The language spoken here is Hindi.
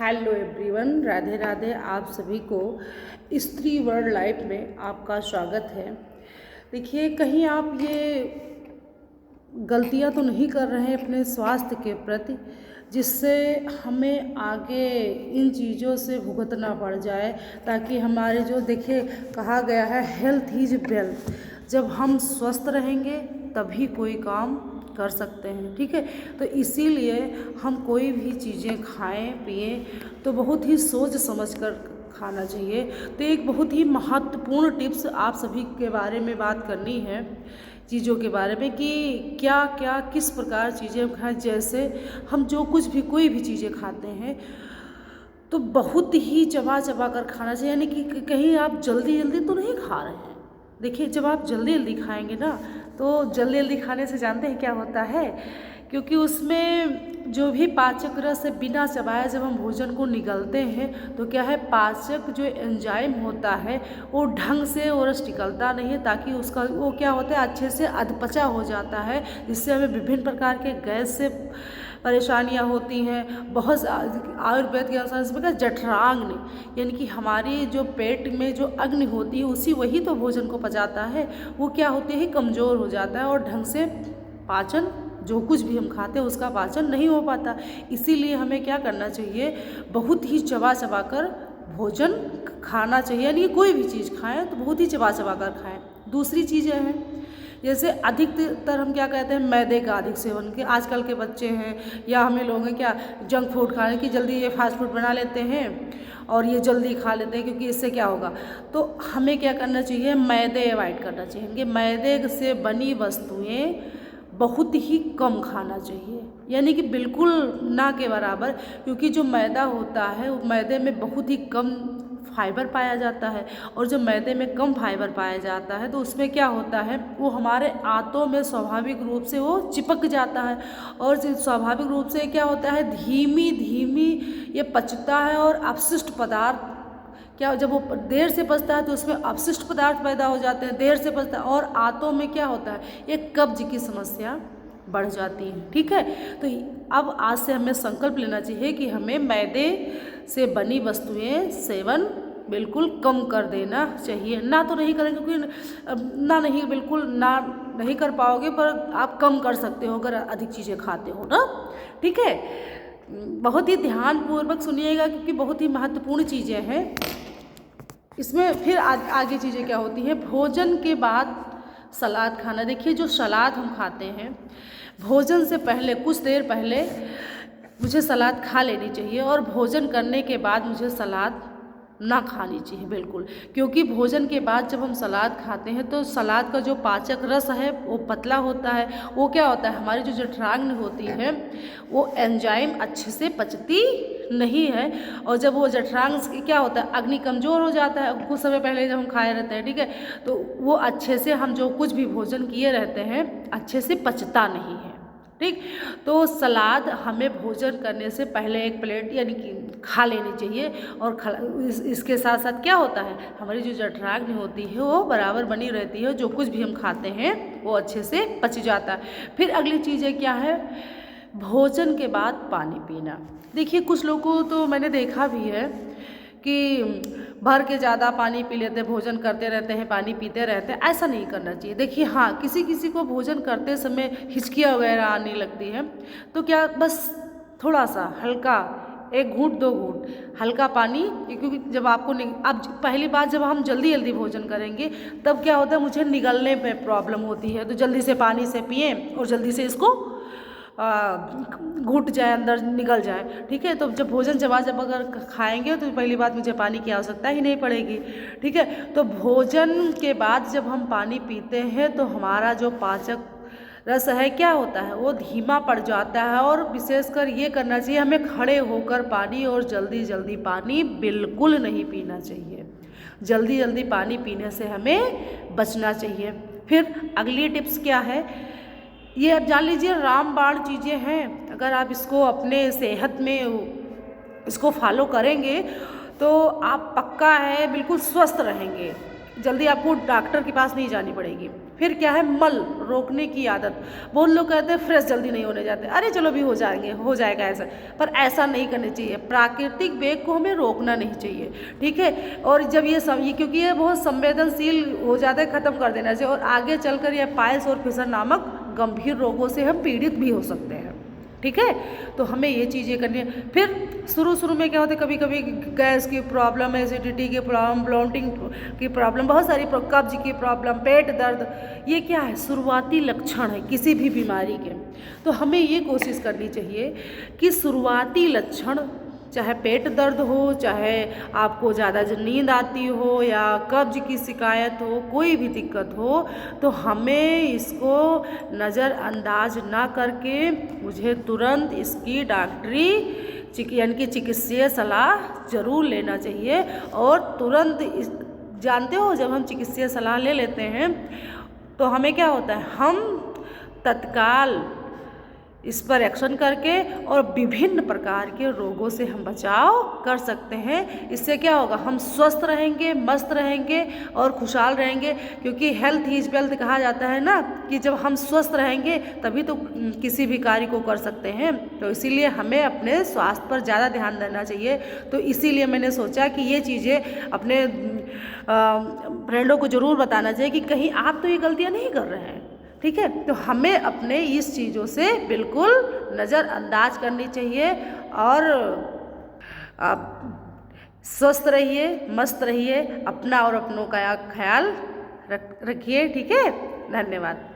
Hello everyone, Radhe Radhe. आप सभी को स्त्री वर्ल्ड लाइफ में आपका स्वागत है। देखिए, कहीं आप ये गलतियां तो नहीं कर रहे हैं अपने स्वास्थ्य के प्रति, जिससे हमें आगे इन चीज़ों से भुगतना पड़ जाए, ताकि हमारे जो देखिए कहा गया है हेल्थ इज वेल्थ। जब हम स्वस्थ रहेंगे तभी कोई काम कर सकते हैं, ठीक है। तो इसीलिए हम कोई भी चीज़ें खाएं पिएं तो बहुत ही सोच समझ कर खाना चाहिए। तो एक बहुत ही महत्वपूर्ण टिप्स आप सभी के बारे में बात करनी है, चीज़ों के बारे में कि क्या क्या किस प्रकार चीज़ें खाएं। जैसे हम जो कुछ भी कोई भी चीज़ें खाते हैं तो बहुत ही चबा चबा कर खाना चाहिए, यानी कि कहीं आप जल्दी जल्दी तो नहीं खा रहे हैं। देखिए, जब आप जल्दी जल्दी खाएंगे ना, तो जल्दी जल्दी खाने से जानते हैं क्या होता है, क्योंकि उसमें जो भी पाचक रस है बिना चबाए जब हम भोजन को निगलते हैं तो क्या है, पाचक जो एंजाइम होता है वो ढंग से वो रस निकलता नहीं है, ताकि उसका वो क्या होता है अच्छे से अधपचा हो जाता है, जिससे हमें विभिन्न प्रकार के गैस से परेशानियां होती हैं। बहुत आयुर्वेद के अनुसार इसमें क्या जठराग्नि, यानी कि हमारी जो पेट में जो अग्नि होती है उसी वही तो भोजन को पचाता है, वो क्या होती है कमज़ोर हो जाता है और ढंग से पाचन जो कुछ भी हम खाते हैं उसका पाचन नहीं हो पाता। इसीलिए हमें क्या करना चाहिए, बहुत ही चबा चबा कर भोजन खाना चाहिए, यानी कि कोई भी चीज़ खाएं तो बहुत ही चबा चबा कर खाएं। दूसरी चीज़ें हैं, जैसे अधिकतर हम क्या कहते हैं मैदे का अधिक सेवन, के आजकल के बच्चे हैं या हमें लोग हैं क्या जंक फूड खाने की जल्दी ये फास्ट फूड बना लेते हैं और ये जल्दी खा लेते हैं, क्योंकि इससे क्या होगा। तो हमें क्या करना चाहिए, मैदे अवॉइड करना चाहिए, कि मैदे से बनी वस्तुएं बहुत ही कम खाना चाहिए, यानी कि बिल्कुल ना के बराबर, क्योंकि जो मैदा होता है वो मैदे में बहुत ही कम फाइबर पाया जाता है, और जब मैदे में कम फाइबर पाया जाता है तो उसमें क्या होता है, वो हमारे आंतों में स्वाभाविक रूप से वो चिपक जाता है, और स्वाभाविक रूप से क्या होता है धीमी धीमी ये पचता है, और अपशिष्ट पदार्थ क्या, जब वो देर से पचता है तो उसमें अपशिष्ट पदार्थ पैदा हो जाते हैं, देर से पचता है, और आंतों में क्या होता है एक कब्ज की समस्या बढ़ जाती है, ठीक है। तो अब आज से हमें संकल्प लेना चाहिए कि हमें मैदे से बनी वस्तुएं सेवन बिल्कुल कम कर देना चाहिए। ना तो नहीं करेंगे, क्योंकि ना नहीं बिल्कुल ना नहीं कर पाओगे, पर आप कम कर सकते हो अगर अधिक चीज़ें खाते हो ना, ठीक है। बहुत ही ध्यानपूर्वक सुनिएगा, क्योंकि बहुत ही महत्वपूर्ण चीज़ें हैं इसमें। फिर आगे चीज़ें क्या होती हैं, भोजन के बाद सलाद खाना। देखिए, जो सलाद हम खाते हैं भोजन से पहले कुछ देर पहले मुझे सलाद खा लेनी चाहिए, और भोजन करने के बाद मुझे सलाद ना खानी चाहिए बिल्कुल, क्योंकि भोजन के बाद जब हम सलाद खाते हैं तो सलाद का जो पाचक रस है वो पतला होता है, वो क्या होता है हमारी जो जठराग्नि होती है वो एंजाइम अच्छे से पचती नहीं है, और जब वो जठराग्नि क्या होता है अग्नि कमज़ोर हो जाता है कुछ समय पहले जब हम खाए रहते हैं, ठीक है, तो वो अच्छे से हम जो कुछ भी भोजन किए रहते हैं अच्छे से पचता नहीं है, ठीक। तो सलाद हमें भोजन करने से पहले एक प्लेट यानी कि खा लेनी चाहिए, और इसके साथ साथ क्या होता है हमारी जो जठराग्नि होती है वो बराबर बनी रहती है, जो कुछ भी हम खाते हैं वो अच्छे से पच जाता है। फिर अगली चीज़ें क्या है, भोजन के बाद पानी पीना। देखिए, कुछ लोगों को तो मैंने देखा भी है कि भर के ज़्यादा पानी पी लेते, भोजन करते रहते हैं पानी पीते रहते हैं, ऐसा नहीं करना चाहिए। देखिए, हाँ किसी किसी को भोजन करते समय हिचकियाँ वगैरह आने लगती है, तो क्या बस थोड़ा सा हल्का एक घूंट दो घूंट हल्का पानी, क्योंकि जब आपको अब पहली बात जब हम जल्दी जल्दी भोजन करेंगे तब क्या होता है मुझे निगलने में प्रॉब्लम होती है, तो जल्दी से पानी से पिए और जल्दी से इसको घुट जाए अंदर निकल जाए, ठीक है। तो जब भोजन जब अगर खाएंगे तो पहली बात मुझे पानी की आवश्यकता ही नहीं पड़ेगी, ठीक है। तो भोजन के बाद जब हम पानी पीते हैं तो हमारा जो पाचक रस है क्या होता है वो धीमा पड़ जाता है, और विशेषकर ये करना चाहिए हमें खड़े होकर पानी, और जल्दी जल्दी पानी बिल्कुल नहीं पीना चाहिए। जल्दी जल्दी पानी पीने से हमें बचना चाहिए। फिर अगली टिप्स क्या है, ये आप जान लीजिए रामबाण चीज़ें हैं, अगर आप इसको अपने सेहत में इसको फॉलो करेंगे तो आप पक्का है बिल्कुल स्वस्थ रहेंगे। जल्दी आपको डॉक्टर के पास नहीं जानी पड़ेगी। फिर क्या है, मल रोकने की आदत। बहुत लोग कहते हैं फ्रेश जल्दी नहीं होने जाते, अरे चलो भी हो जाएगा ऐसा, पर ऐसा नहीं करना चाहिए। प्राकृतिक वेग को हमें रोकना नहीं चाहिए, ठीक है। और जब ये क्योंकि ये बहुत संवेदनशील हो जाता है, ख़त्म कर देना चाहिए, और आगे चलकर यह पाइल्स और फिशर नामक गंभीर रोगों से हम पीड़ित भी हो सकते हैं, ठीक है। तो हमें ये चीज़ें करनी है। फिर शुरू में क्या होता है, कभी कभी गैस की प्रॉब्लम, एसिडिटी की प्रॉब्लम, ब्लोटिंग की प्रॉब्लम, बहुत सारी कब्ज की प्रॉब्लम, पेट दर्द, ये क्या है, शुरुआती लक्षण है किसी भी बीमारी के। तो हमें ये कोशिश करनी चाहिए कि शुरुआती लक्षण, चाहे पेट दर्द हो, चाहे आपको ज़्यादा नींद आती हो, या कब्ज की शिकायत हो, कोई भी दिक्कत हो, तो हमें इसको नज़रअंदाज ना करके मुझे तुरंत इसकी डॉक्टरी यानी कि चिकित्सीय सलाह ज़रूर लेना चाहिए। और तुरंत जानते हो, जब हम चिकित्सीय सलाह ले लेते हैं तो हमें क्या होता है, हम तत्काल इस पर एक्शन करके और विभिन्न प्रकार के रोगों से हम बचाव कर सकते हैं। इससे क्या होगा, हम स्वस्थ रहेंगे, मस्त रहेंगे और खुशहाल रहेंगे। क्योंकि हेल्थ इज वेल्थ कहा जाता है ना, कि जब हम स्वस्थ रहेंगे तभी तो किसी भी कार्य को कर सकते हैं। तो इसीलिए हमें अपने स्वास्थ्य पर ज़्यादा ध्यान देना चाहिए। तो इसीलिए मैंने सोचा कि ये चीज़ें अपने फ्रेंडों को ज़रूर बताना चाहिए कि कहीं आप तो ये गलतियाँ नहीं कर रहे हैं, ठीक है। तो हमें अपने इस चीज़ों से बिल्कुल नज़रअंदाज करनी चाहिए। और आप स्वस्थ रहिए, मस्त रहिए, अपना और अपनों का ख्याल रखिए, ठीक है। धन्यवाद।